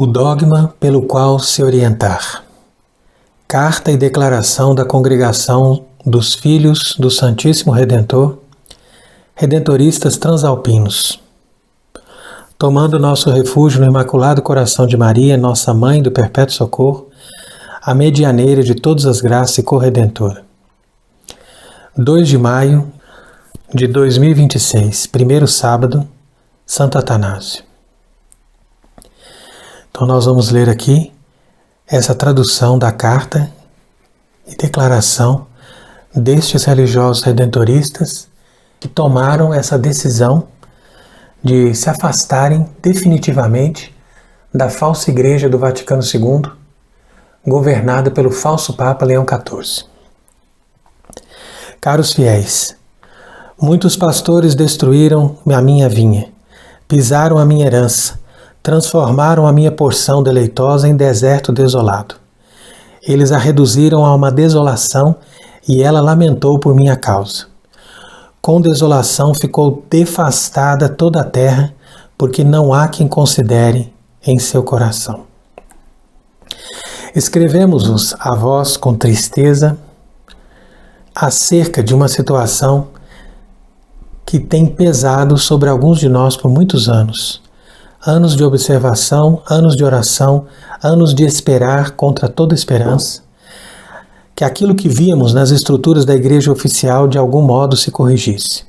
O dogma pelo qual se orientar. Carta e declaração da Congregação dos Filhos do Santíssimo Redentor, Redentoristas Transalpinos. Tomando nosso refúgio no Imaculado Coração de Maria, nossa Mãe do Perpétuo Socorro, a medianeira de todas as graças e corredentora. 2 de maio de 2026, primeiro sábado, Santo Atanásio. Então nós vamos ler aqui essa tradução da carta e declaração destes religiosos redentoristas que tomaram essa decisão de se afastarem definitivamente da falsa Igreja do Vaticano II, governada pelo falso Papa Leão XIV. Caros fiéis, muitos pastores destruíram a minha vinha, pisaram a minha herança, transformaram a minha porção deleitosa em deserto desolado. Eles a reduziram a uma desolação e ela lamentou por minha causa. Com desolação ficou devastada toda a terra, porque não há quem considere em seu coração. Escrevemos-vos a vós com tristeza acerca de uma situação que tem pesado sobre alguns de nós por muitos anos. Anos de observação, anos de oração, anos de esperar contra toda esperança, que aquilo que víamos nas estruturas da Igreja oficial de algum modo se corrigisse.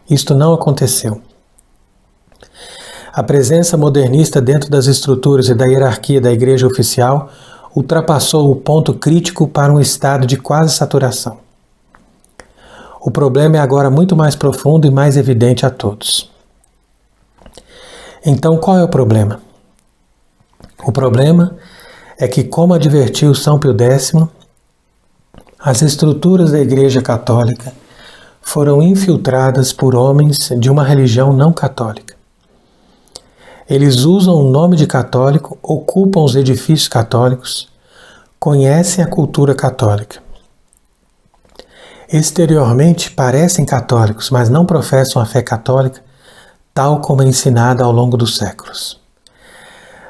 Isto não aconteceu. A presença modernista dentro das estruturas e da hierarquia da Igreja oficial ultrapassou o ponto crítico para um estado de quase saturação. O problema é agora muito mais profundo e mais evidente a todos. Então, qual é o problema? O problema é que, como advertiu São Pio X, as estruturas da Igreja Católica foram infiltradas por homens de uma religião não católica. Eles usam o nome de católico, ocupam os edifícios católicos, conhecem a cultura católica. Exteriormente parecem católicos, mas não professam a fé católica, tal como é ensinada ao longo dos séculos.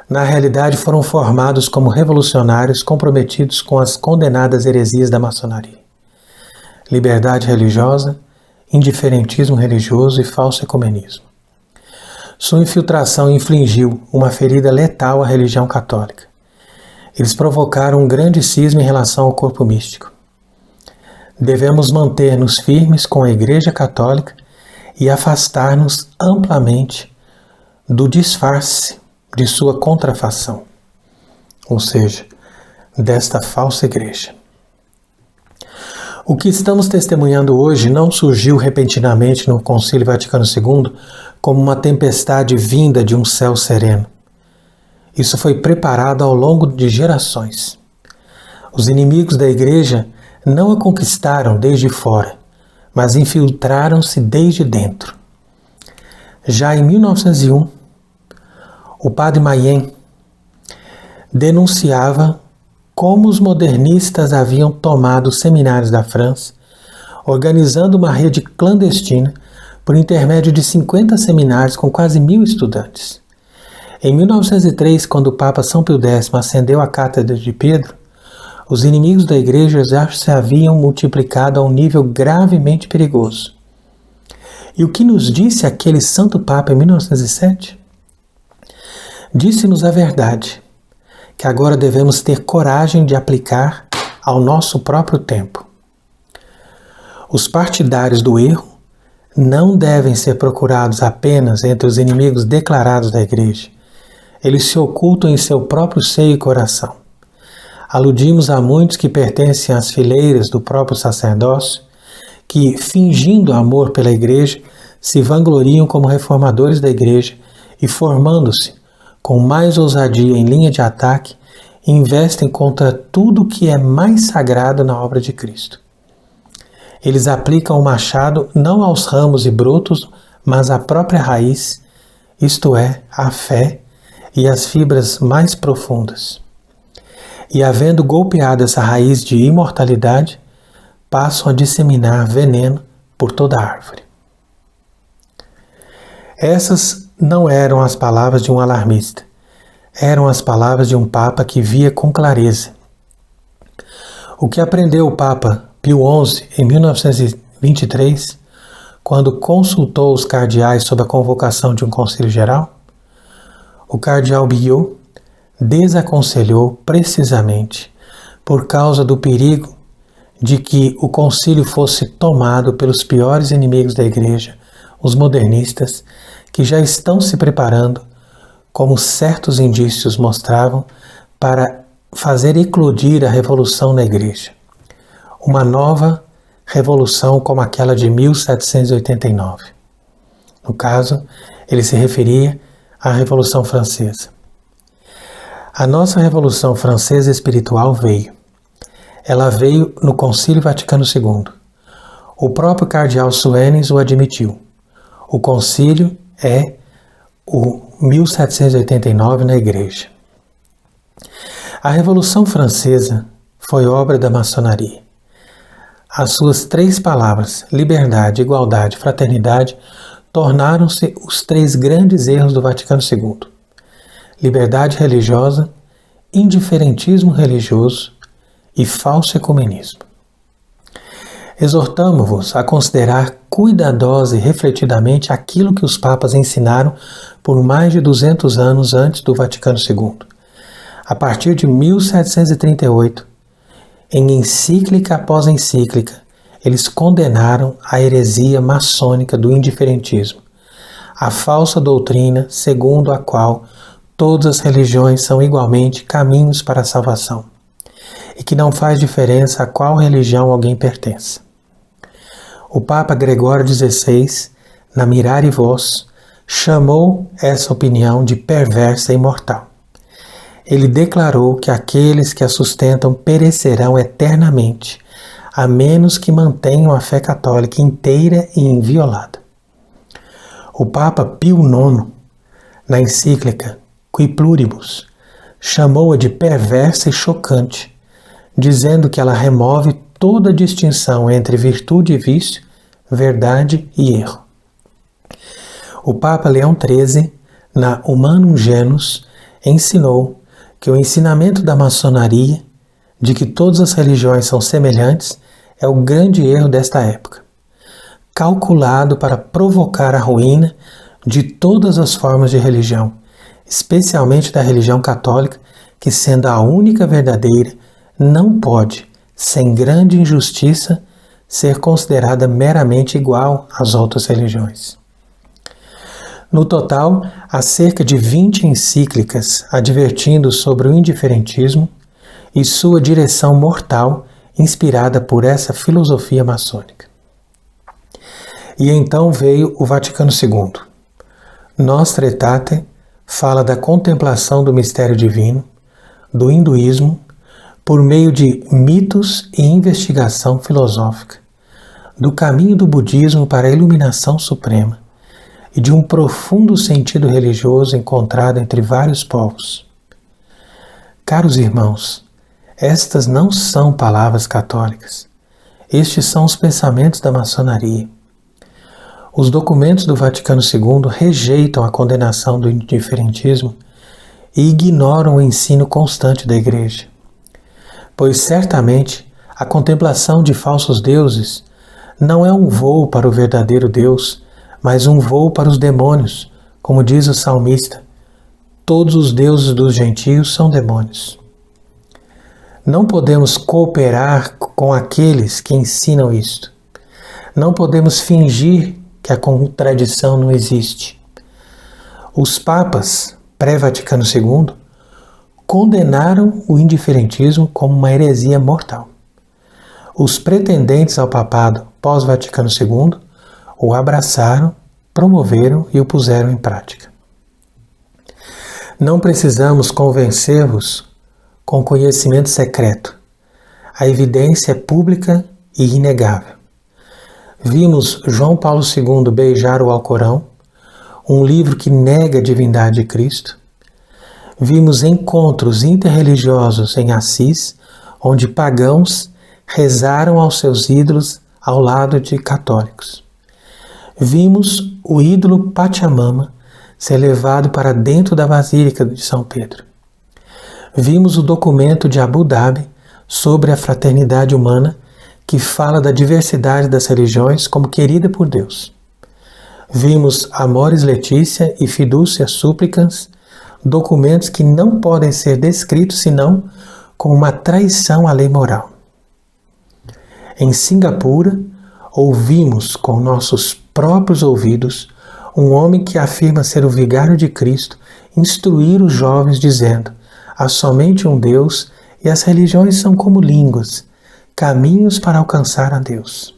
Na realidade, foram formados como revolucionários comprometidos com as condenadas heresias da maçonaria. Liberdade religiosa, indiferentismo religioso e falso ecumenismo. Sua infiltração infligiu uma ferida letal à religião católica. Eles provocaram um grande cisma em relação ao corpo místico. Devemos manter-nos firmes com a Igreja Católica e afastar-nos amplamente do disfarce de sua contrafação, ou seja, desta falsa igreja. O que estamos testemunhando hoje não surgiu repentinamente no Concílio Vaticano II como uma tempestade vinda de um céu sereno. Isso foi preparado ao longo de gerações. Os inimigos da igreja não a conquistaram desde fora, mas infiltraram-se desde dentro. Já em 1901, o padre Mayen denunciava como os modernistas haviam tomado os seminários da França, organizando uma rede clandestina por intermédio de 50 seminários com quase 1.000 estudantes. Em 1903, quando o Papa São Pio X ascendeu à Cátedra de Pedro, os inimigos da Igreja já se haviam multiplicado a um nível gravemente perigoso. E o que nos disse aquele Santo Papa em 1907? Disse-nos a verdade, que agora devemos ter coragem de aplicar ao nosso próprio tempo. Os partidários do erro não devem ser procurados apenas entre os inimigos declarados da Igreja. Eles se ocultam em seu próprio seio e coração. Aludimos a muitos que pertencem às fileiras do próprio sacerdócio, que, fingindo amor pela Igreja, se vangloriam como reformadores da Igreja e, formando-se com mais ousadia em linha de ataque, investem contra tudo que é mais sagrado na obra de Cristo. Eles aplicam o machado não aos ramos e brotos, mas à própria raiz, isto é, à fé e às fibras mais profundas. E, havendo golpeado essa raiz de imortalidade, passam a disseminar veneno por toda a árvore. Essas não eram as palavras de um alarmista. eram as palavras de um Papa que via com clareza. O que aprendeu o Papa Pio XI em 1923, quando consultou os cardeais sobre a convocação de um Conselho Geral? O cardeal Biot desaconselhou precisamente por causa do perigo de que o concílio fosse tomado pelos piores inimigos da Igreja, os modernistas, que já estão se preparando, como certos indícios mostravam, para fazer eclodir a revolução na Igreja. Uma nova revolução como aquela de 1789. No caso, ele se referia à Revolução Francesa. A nossa Revolução Francesa espiritual veio. Ela veio no Concílio Vaticano II. O próprio cardeal Suenes o admitiu. O concílio é o 1789 na Igreja. A Revolução Francesa foi obra da maçonaria. As suas 3 palavras, liberdade, igualdade, fraternidade, tornaram-se os 3 grandes erros do Vaticano II. Liberdade religiosa, indiferentismo religioso e falso ecumenismo. Exortamo-vos a considerar cuidadosa e refletidamente aquilo que os papas ensinaram por mais de 200 anos antes do Vaticano II. A partir de 1738, em encíclica após encíclica, eles condenaram a heresia maçônica do indiferentismo, a falsa doutrina segundo a qual todas as religiões são igualmente caminhos para a salvação, e que não faz diferença a qual religião alguém pertence. O Papa Gregório XVI, na Mirare Vos, chamou essa opinião de perversa e mortal. Ele declarou que aqueles que a sustentam perecerão eternamente, a menos que mantenham a fé católica inteira e inviolada. O Papa Pio IX, na encíclica Qui Pluribus, chamou-a de perversa e chocante, dizendo que ela remove toda distinção entre virtude e vício, verdade e erro. O Papa Leão XIII, na Humanum Genus, ensinou que o ensinamento da maçonaria, de que todas as religiões são semelhantes, é o grande erro desta época, calculado para provocar a ruína de todas as formas de religião, especialmente da religião católica, que, sendo a única verdadeira, não pode, sem grande injustiça, ser considerada meramente igual às outras religiões. No total, há cerca de 20 encíclicas advertindo sobre o indiferentismo e sua direção mortal inspirada por essa filosofia maçônica. E então veio o Vaticano II. Nostra Aetate fala da contemplação do mistério divino, do hinduísmo, por meio de mitos e investigação filosófica, do caminho do budismo para a iluminação suprema e de um profundo sentido religioso encontrado entre vários povos. Caros irmãos, estas não são palavras católicas. Estes são os pensamentos da maçonaria. Os documentos do Vaticano II rejeitam a condenação do indiferentismo e ignoram o ensino constante da Igreja. Pois certamente a contemplação de falsos deuses não é um voo para o verdadeiro Deus, mas um voo para os demônios, como diz o salmista: todos os deuses dos gentios são demônios. Não podemos cooperar com aqueles que ensinam isto. Não podemos fingir que a contradição não existe. Os papas pré-Vaticano II condenaram o indiferentismo como uma heresia mortal. Os pretendentes ao papado pós-Vaticano II o abraçaram, promoveram e o puseram em prática. Não precisamos convencer-vos com conhecimento secreto. A evidência é pública e inegável. Vimos João Paulo II beijar o Alcorão, um livro que nega a divindade de Cristo. Vimos encontros interreligiosos em Assis, onde pagãos rezaram aos seus ídolos ao lado de católicos. Vimos o ídolo Pachamama ser levado para dentro da Basílica de São Pedro. Vimos o documento de Abu Dhabi sobre a fraternidade humana, que fala da diversidade das religiões como querida por Deus. Vimos Amoris Laetitia e Fiducia Supplicans, documentos que não podem ser descritos senão como uma traição à lei moral. Em Singapura, ouvimos com nossos próprios ouvidos um homem que afirma ser o vigário de Cristo instruir os jovens dizendo: há somente um Deus e as religiões são como línguas, caminhos para alcançar a Deus.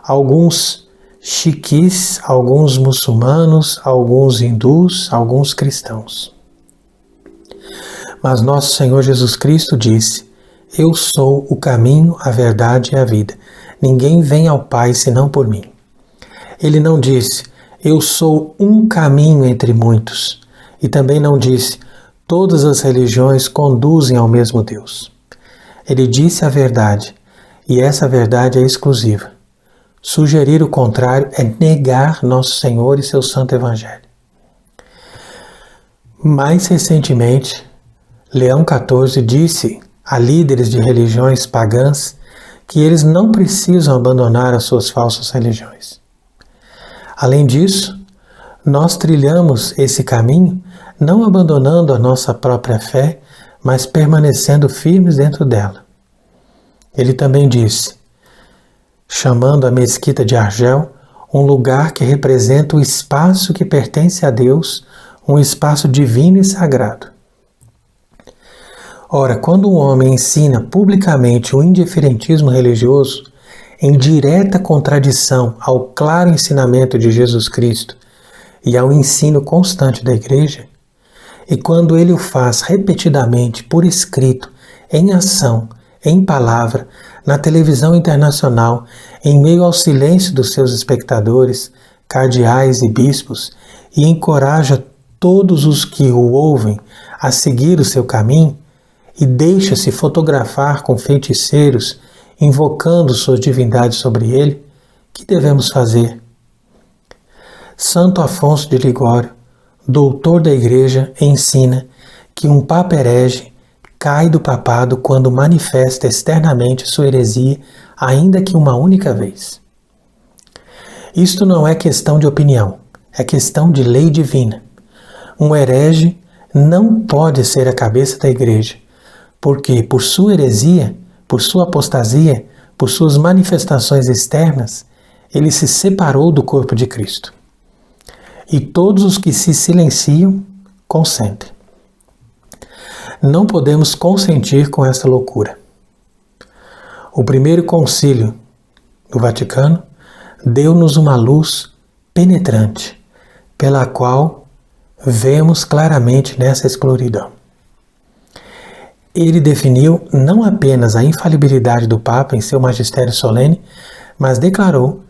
Alguns sikhs, alguns muçulmanos, alguns hindus, alguns cristãos. Mas nosso Senhor Jesus Cristo disse: eu sou o caminho, a verdade e a vida. Ninguém vem ao Pai senão por mim. Ele não disse: eu sou um caminho entre muitos. E também não disse: todas as religiões conduzem ao mesmo Deus. Ele disse a verdade, e essa verdade é exclusiva. Sugerir o contrário é negar nosso Senhor e seu Santo Evangelho. Mais recentemente, Leão XIV disse a líderes de religiões pagãs que eles não precisam abandonar as suas falsas religiões. Além disso, nós trilhamos esse caminho não abandonando a nossa própria fé, mas permanecendo firmes dentro dela. Ele também disse, chamando a mesquita de Argel, um lugar que representa o espaço que pertence a Deus, um espaço divino e sagrado. Ora, quando um homem ensina publicamente o indiferentismo religioso, em direta contradição ao claro ensinamento de Jesus Cristo e ao ensino constante da Igreja, e quando ele o faz repetidamente por escrito, em ação, em palavra, na televisão internacional, em meio ao silêncio dos seus espectadores, cardeais e bispos, e encoraja todos os que o ouvem a seguir o seu caminho, e deixa-se fotografar com feiticeiros, invocando suas divindades sobre ele, que devemos fazer? Santo Afonso de Ligório, doutor da Igreja, ensina que um papa herege cai do papado quando manifesta externamente sua heresia, ainda que uma única vez. Isto não é questão de opinião, é questão de lei divina. Um herege não pode ser a cabeça da Igreja, porque por sua heresia, por sua apostasia, por suas manifestações externas, ele se separou do corpo de Cristo. E todos os que se silenciam, consentem. Não podemos consentir com esta loucura. O primeiro concílio do Vaticano deu-nos uma luz penetrante, pela qual vemos claramente nessa escuridão. Ele definiu não apenas a infalibilidade do Papa em seu magistério solene, mas declarou: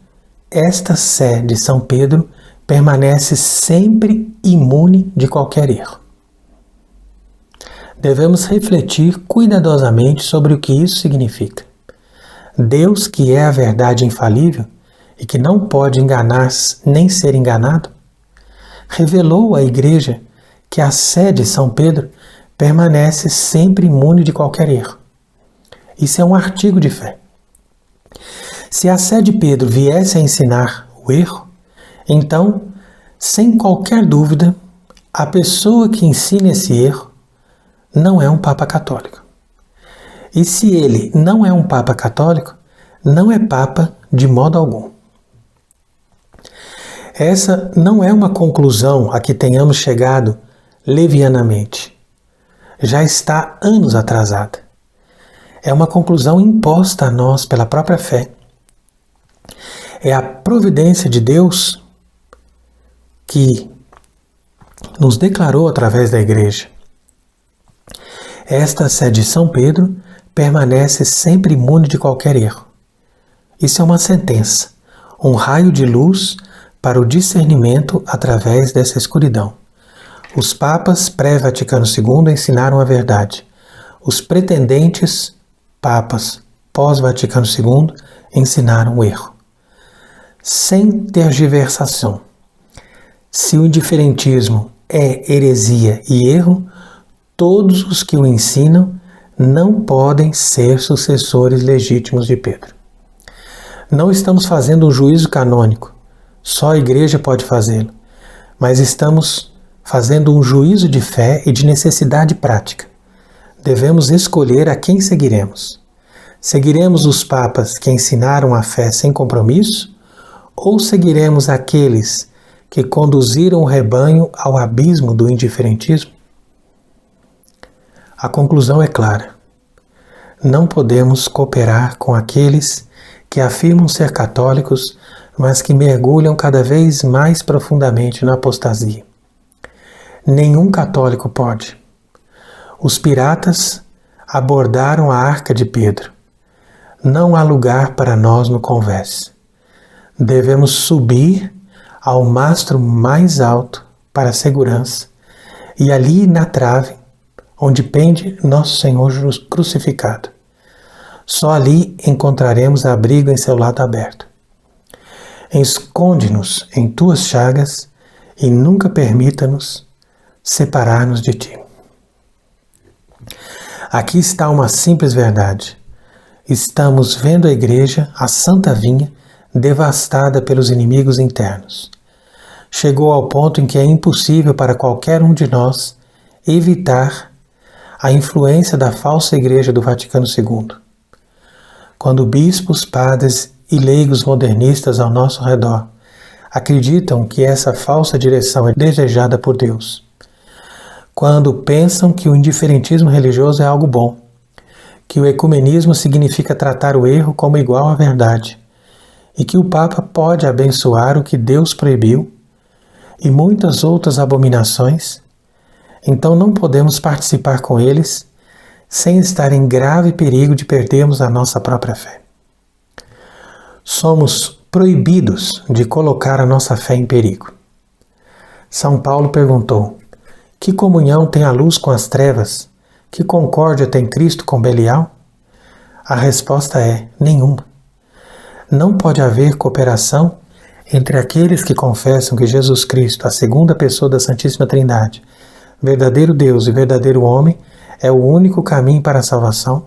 esta sé de São Pedro permanece sempre imune de qualquer erro. Devemos refletir cuidadosamente sobre o que isso significa. Deus, que é a verdade infalível e que não pode enganar nem ser enganado, revelou à Igreja que a sé de São Pedro permanece sempre imune de qualquer erro. Isso é um artigo de fé. Se a sé de Pedro viesse a ensinar o erro, então, sem qualquer dúvida, a pessoa que ensina esse erro não é um Papa católico. E se ele não é um Papa católico, não é Papa de modo algum. Essa não é uma conclusão a que tenhamos chegado levianamente. Já está anos atrasada. É uma conclusão imposta a nós pela própria fé. É a providência de Deus que nos declarou através da Igreja. Esta sé de São Pedro permanece sempre imune de qualquer erro. Isso é uma sentença, um raio de luz para o discernimento através dessa escuridão. Os papas pré-Vaticano II ensinaram a verdade. Os pretendentes papas pós-Vaticano II ensinaram o erro. Sem tergiversação, Se o indiferentismo é heresia e erro, todos os que o ensinam não podem ser sucessores legítimos de Pedro. Não estamos fazendo um juízo canônico, só a igreja pode fazê-lo, mas estamos fazendo um juízo de fé e de necessidade prática. Devemos escolher a quem seguiremos. Seguiremos os papas que ensinaram a fé sem compromisso ou seguiremos aqueles que conduziram o rebanho ao abismo do indiferentismo? A conclusão é clara. Não podemos cooperar com aqueles que afirmam ser católicos, mas que mergulham cada vez mais profundamente na apostasia. Nenhum católico pode. Os piratas abordaram a arca de Pedro. Não há lugar para nós no convés. Devemos subir ao mastro mais alto para a segurança e ali na trave, onde pende nosso Senhor crucificado. Só ali encontraremos abrigo em seu lado aberto. Esconde-nos em tuas chagas e nunca permita-nos separar-nos de ti. Aqui está uma simples verdade. Estamos vendo a igreja, a Santa Vinha, devastada pelos inimigos internos. Chegou ao ponto em que é impossível para qualquer um de nós evitar a influência da falsa igreja do Vaticano II. Quando bispos, padres e leigos modernistas ao nosso redor acreditam que essa falsa direção é desejada por Deus, quando pensam que o indiferentismo religioso é algo bom, que o ecumenismo significa tratar o erro como igual à verdade, e que o Papa pode abençoar o que Deus proibiu, e muitas outras abominações, então não podemos participar com eles sem estar em grave perigo de perdermos a nossa própria fé. Somos proibidos de colocar a nossa fé em perigo. São Paulo perguntou: que comunhão tem a luz com as trevas? Que concórdia tem Cristo com Belial? A resposta é: nenhuma. Não pode haver cooperação entre aqueles que confessam que Jesus Cristo, a segunda pessoa da Santíssima Trindade, verdadeiro Deus e verdadeiro homem, é o único caminho para a salvação,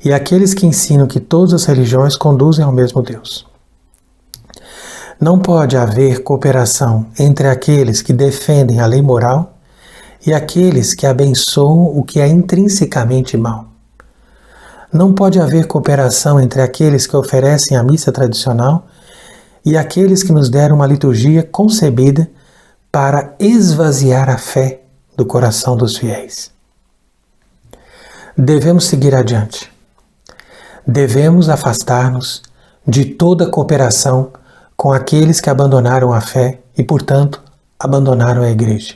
e aqueles que ensinam que todas as religiões conduzem ao mesmo Deus. Não pode haver cooperação entre aqueles que defendem a lei moral e aqueles que abençoam o que é intrinsecamente mal. Não pode haver cooperação entre aqueles que oferecem a missa tradicional e aqueles que nos deram uma liturgia concebida para esvaziar a fé do coração dos fiéis. Devemos seguir adiante. Devemos afastar-nos de toda cooperação com aqueles que abandonaram a fé e, portanto, abandonaram a Igreja.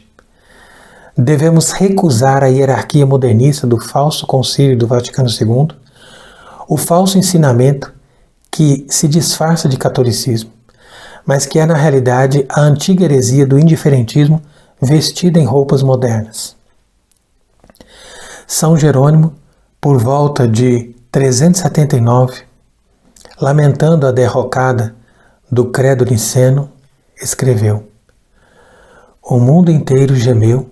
Devemos recusar a hierarquia modernista do falso concílio do Vaticano II, o falso ensinamento que se disfarça de catolicismo, mas que é na realidade a antiga heresia do indiferentismo vestida em roupas modernas. São Jerônimo, por volta de 379, lamentando a derrocada do credo niceno, escreveu: o mundo inteiro gemeu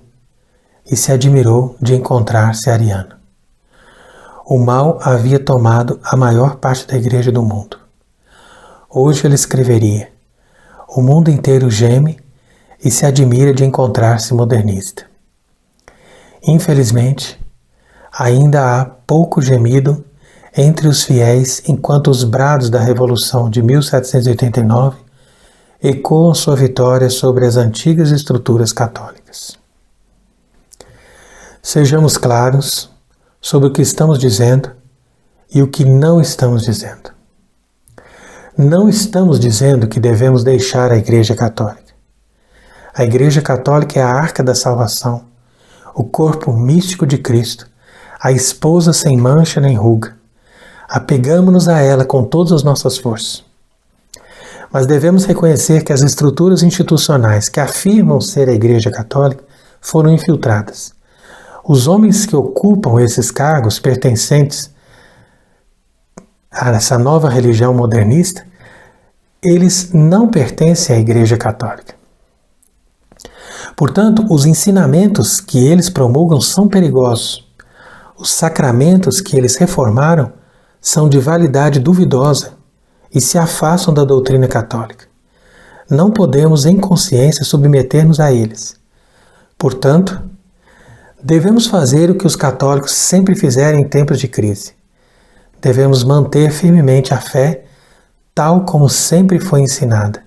e se admirou de encontrar-se ariano. O mal havia tomado a maior parte da igreja do mundo. Hoje ele escreveria: o mundo inteiro geme e se admira de encontrar-se modernista. Infelizmente, ainda há pouco gemido entre os fiéis enquanto os brados da Revolução de 1789 ecoam sua vitória sobre as antigas estruturas católicas. Sejamos claros sobre o que estamos dizendo e o que não estamos dizendo. Não estamos dizendo que devemos deixar a Igreja Católica. A Igreja Católica é a arca da salvação, o corpo místico de Cristo, a esposa sem mancha nem ruga. Apegamo-nos a ela com todas as nossas forças. Mas devemos reconhecer que as estruturas institucionais que afirmam ser a Igreja Católica foram infiltradas. Os homens que ocupam esses cargos pertencentes a essa nova religião modernista, eles não pertencem à Igreja Católica. Portanto, os ensinamentos que eles promulgam são perigosos. Os sacramentos que eles reformaram são de validade duvidosa e se afastam da doutrina católica. Não podemos, em consciência, submeter-nos a eles. Portanto, devemos fazer o que os católicos sempre fizeram em tempos de crise. Devemos manter firmemente a fé, tal como sempre foi ensinada.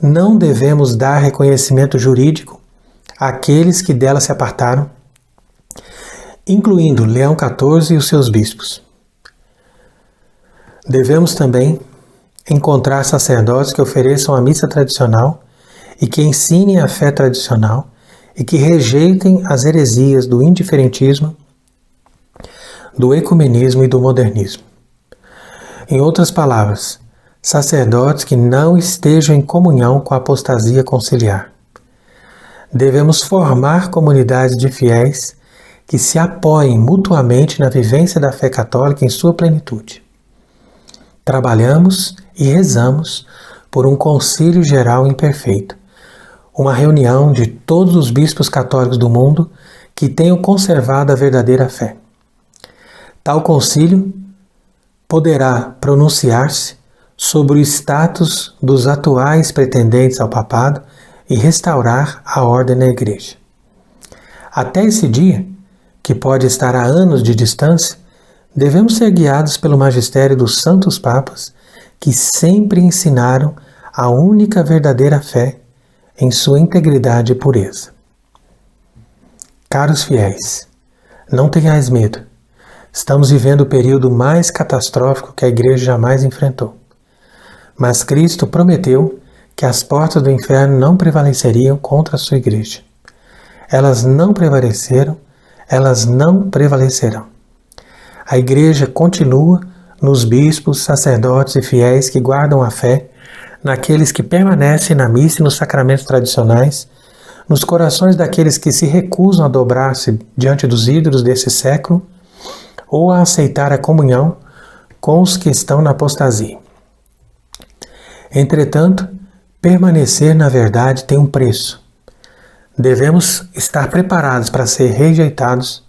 Não devemos dar reconhecimento jurídico àqueles que dela se apartaram, incluindo Leão XIV e os seus bispos. Devemos também encontrar sacerdotes que ofereçam a missa tradicional e que ensinem a fé tradicional e que rejeitem as heresias do indiferentismo, do ecumenismo e do modernismo. Em outras palavras, sacerdotes que não estejam em comunhão com a apostasia conciliar. Devemos formar comunidades de fiéis que se apoiem mutuamente na vivência da fé católica em sua plenitude. Trabalhamos e rezamos por um concílio geral imperfeito, uma reunião de todos os bispos católicos do mundo que tenham conservado a verdadeira fé. Tal concílio poderá pronunciar-se sobre o status dos atuais pretendentes ao papado e restaurar a ordem na Igreja. Até esse dia, que pode estar a anos de distância, devemos ser guiados pelo magistério dos santos papas que sempre ensinaram a única verdadeira fé em sua integridade e pureza. Caros fiéis, não tenhais medo. Estamos vivendo o período mais catastrófico que a Igreja jamais enfrentou. Mas Cristo prometeu que as portas do inferno não prevaleceriam contra a sua Igreja. Elas não prevaleceram, elas não prevalecerão. A Igreja continua nos bispos, sacerdotes e fiéis que guardam a fé, naqueles que permanecem na missa e nos sacramentos tradicionais, nos corações daqueles que se recusam a dobrar-se diante dos ídolos desse século ou a aceitar a comunhão com os que estão na apostasia. Entretanto, permanecer na verdade tem um preço. Devemos estar preparados para ser rejeitados,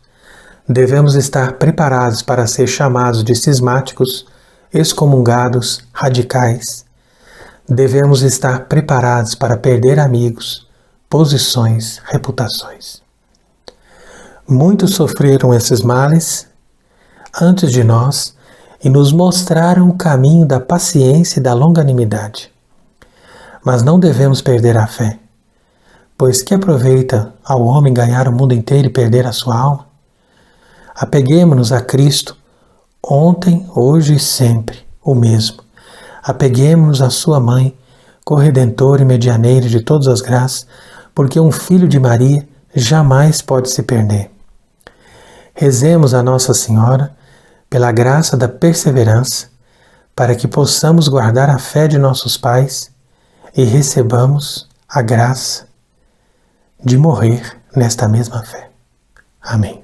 devemos estar preparados para ser chamados de cismáticos, excomungados, radicais. Devemos estar preparados para perder amigos, posições, reputações. Muitos sofreram esses males antes de nós e nos mostraram o caminho da paciência e da longanimidade. Mas não devemos perder a fé, pois que aproveita ao homem ganhar o mundo inteiro e perder a sua alma? Apeguemo-nos a Cristo, ontem, hoje e sempre, o mesmo. Apeguemo-nos à sua mãe, corredentora e medianeira de todas as graças, porque um filho de Maria jamais pode se perder. Rezemos a Nossa Senhora pela graça da perseverança, para que possamos guardar a fé de nossos pais e recebamos a graça de morrer nesta mesma fé. Amém.